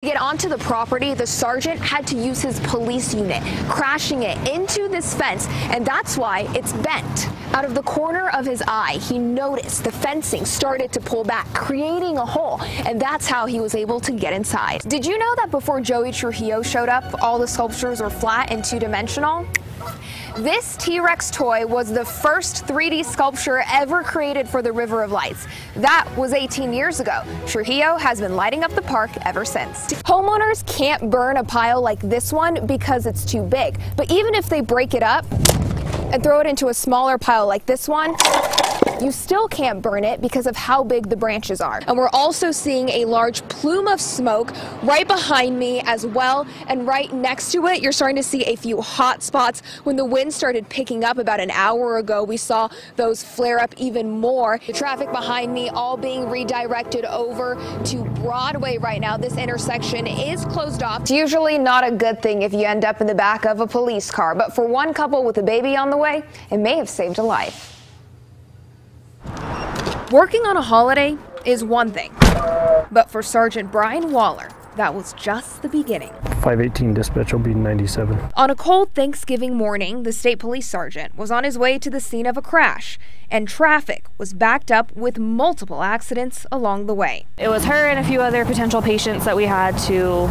To get onto the property, the sergeant had to use his police unit, crashing it into this fence, and that's why it's bent. Out of the corner of his eye, he noticed the fencing started to pull back, creating a hole, and that's how he was able to get inside. Did you know that before Joey Trujillo showed up, all the sculptures were flat and two-dimensional? This T-Rex toy was the first 3D sculpture ever created for the River of Lights. That was 18 years ago. Trujillo has been lighting up the park ever since. Homeowners can't burn a pile like this one because it's too big. But even if they break it up and throw it into a smaller pile like this one, you still can't burn it because of how big the branches are. And we're also seeing a large plume of smoke right behind me as well. And right next to it, you're starting to see a few hot spots. When the wind started picking up about an hour ago, we saw those flare up even more. The traffic behind me all being redirected over to Broadway right now. This intersection is closed off. It's usually not a good thing if you end up in the back of a police car, but for one couple with a baby on the way, it may have saved a life. Working on a holiday is one thing, but for Sergeant Brian Waller, that was just the beginning. 518 dispatch will be 97. On a cold Thanksgiving morning, the state police sergeant was on his way to the scene of a crash, and traffic was backed up with multiple accidents along the way. It was her and a few other potential patients that we had to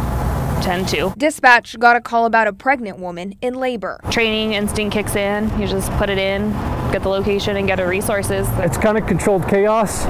tend to. Dispatch got a call about a pregnant woman in labor. Training instinct kicks in. You just put it in, get the location, and get the resources. It's kind of controlled chaos.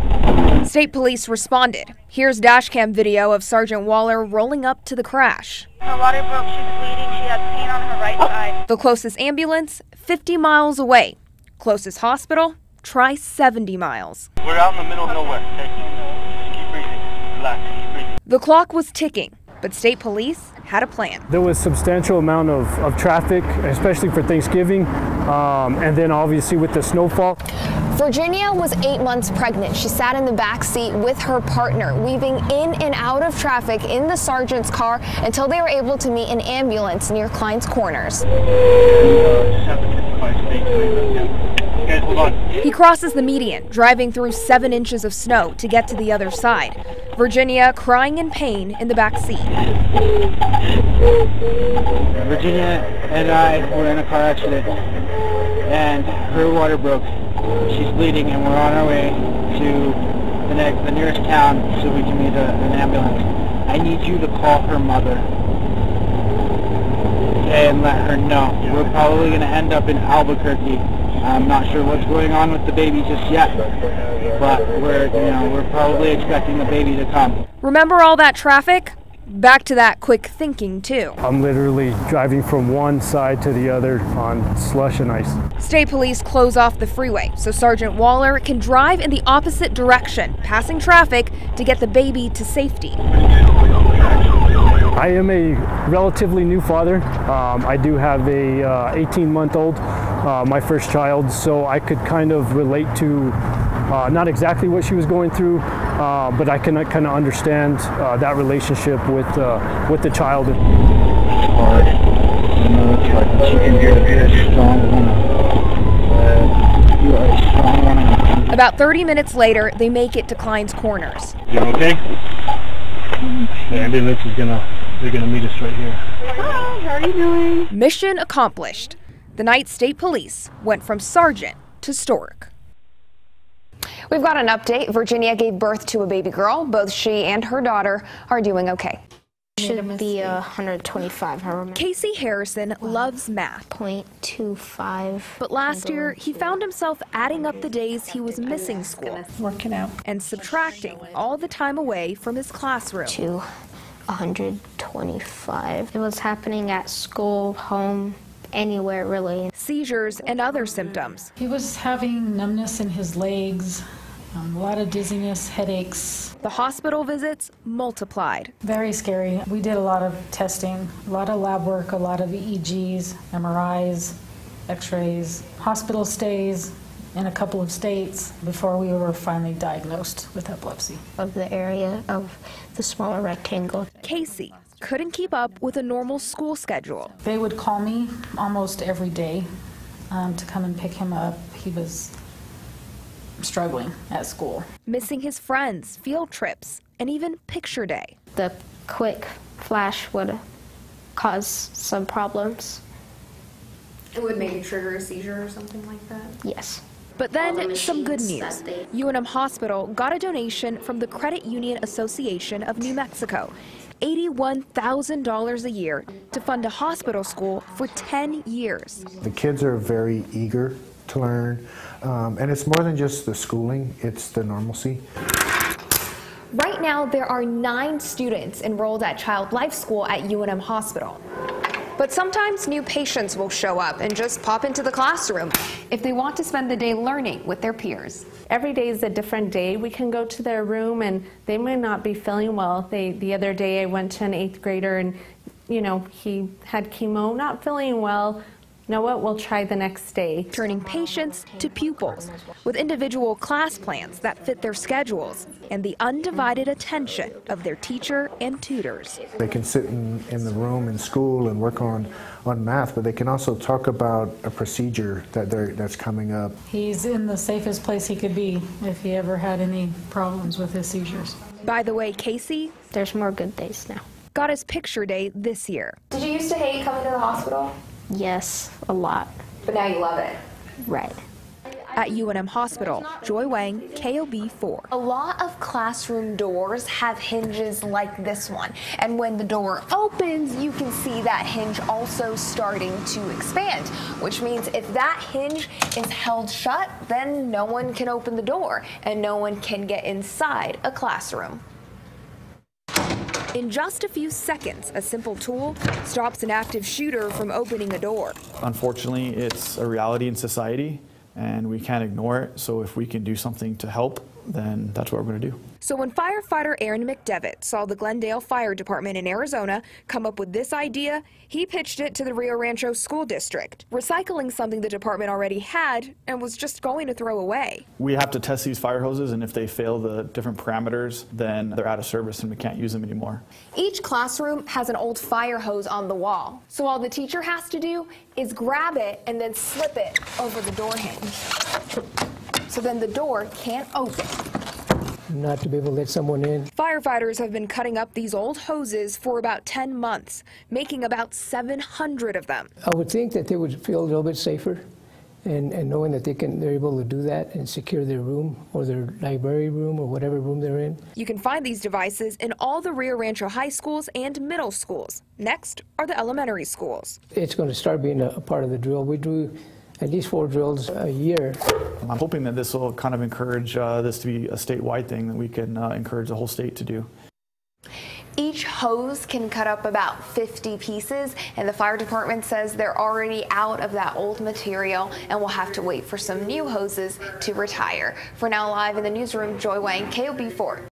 State police responded. Here's dashcam video of Sergeant Waller rolling up to the crash. Her water broke, she's bleeding, she has pain on her right side. The closest ambulance, 50 miles away. Closest hospital, try 70 miles. We're out in the middle of nowhere, okay? Just keep breathing, relax, keep breathing. The clock was ticking, but state police had a plan. There was substantial amount of traffic, especially for Thanksgiving, and then obviously with the snowfall. Virginia was 8 months pregnant. She sat in the back seat with her partner, weaving in and out of traffic in the sergeant's car until they were able to meet an ambulance near Klein's Corners. Guys, hold on. He crosses the median, driving through 7 inches of snow to get to the other side. Virginia crying in pain in the back seat. Virginia and I were in a car accident, and her water broke. She's bleeding, and we're on our way to the nearest town so we can meet an ambulance. I need you to call her mother and let her know. We're probably going to end up in Albuquerque. I'm not sure what's going on with the baby just yet, but we're probably expecting the baby to come. Remember all that traffic? Back to that quick thinking, too. I'm literally driving from one side to the other on slush and ice. State police close off the freeway so Sergeant Waller can drive in the opposite direction, passing traffic to get the baby to safety. I am a relatively new father. I do have a 18-month-old, my first child, so I could kind of relate to not exactly what she was going through, but I can kind of understand that relationship with the child. It's hard. She can be a strong woman. You are a strong woman. About 30 minutes later, they make it to Klein's Corners. You okay? The ambulance is they're gonna meet us right here. Hi, how are you doing? Mission accomplished. The night state police went from sergeant to stork. We've got an update. Virginia gave birth to a baby girl. Both she and her daughter are doing okay. Should be 125, I remember. Casey Harrison loves math. 0.25. But last year, he found himself adding up the days he was missing school. Working out. And subtracting all the time away from his classroom. To 125. It was happening at school, home, anywhere really. Seizures and other symptoms. He was having numbness in his legs, a lot of dizziness, headaches. The hospital visits multiplied. Very scary. We did a lot of testing, a lot of lab work, a lot of EEGs, MRIs, x-rays, hospital stays in a couple of states before we were finally diagnosed with epilepsy. Of the area of the smaller rectangle. Casey couldn't keep up with a normal school schedule. They would call me almost every day to come and pick him up. He was struggling at school. Missing his friends, field trips, and even picture day. The quick flash would cause some problems. It would maybe trigger a seizure or something like that? Yes. But then some good news. UNM Hospital got a donation from the Credit Union Association of New Mexico, $81,000 a year to fund a hospital school for 10 years. The kids are very eager to learn, and it's more than just the schooling, it's the normalcy. Right now, there are 9 students enrolled at Child Life School at UNM Hospital. But sometimes new patients will show up and just pop into the classroom if they want to spend the day learning with their peers. Every day is a different day. We can go to their room and they may not be feeling well. The other day I went to an 8th grader and, you know, he had chemo, not feeling well. You know what, we'll try the next day. Turning patients to pupils with individual class plans that fit their schedules and the undivided attention of their teacher and tutors. They can sit in the room in school and work on math, but they can also talk about a procedure that's coming up. He's in the safest place he could be if he ever had any problems with his seizures. By the way, Casey, There's more good days now. got his picture day this year. Did you used to hate coming to the hospital? Yes, a lot. But now you love it. Right. At UNM Hospital, Joy Wang, KOB4. A lot of classroom doors have hinges like this one. And when the door opens, you can see that hinge also starting to expand, which means if that hinge is held shut, then no one can open the door and no one can get inside a classroom. In just a few seconds, a simple tool stops an active shooter from opening a door. Unfortunately, it's a reality in society, and we can't ignore it. So if we can do something to help, then that's what we're going to do. So when firefighter Aaron McDevitt saw the Glendale Fire Department in Arizona come up with this idea, he pitched it to the Rio Rancho School District, recycling something the department already had and was just going to throw away. We have to test these fire hoses, and if they fail the different parameters, then they're out of service and we can't use them anymore. Each classroom has an old fire hose on the wall, so all the teacher has to do is grab it and then slip it over the door hinge. So then the door can't open. Not to be able to let someone in. Firefighters have been cutting up these old hoses for about 10 months, making about 700 of them. I would think that they would feel a little bit safer and knowing that they're able to do that and secure their room or their library room or whatever room they're in. You can find these devices in all the Rio Rancho high schools and middle schools. Next are the elementary schools. It's going to start being a part of the drill. We do at least 4 drills a year. I'm hoping that this will kind of encourage this to be a statewide thing that we can encourage the whole state to do. Each hose can cut up about 50 pieces, and the fire department says they're already out of that old material and will have to wait for some new hoses to retire. For now, live in the newsroom, Joy Wang, KOB4.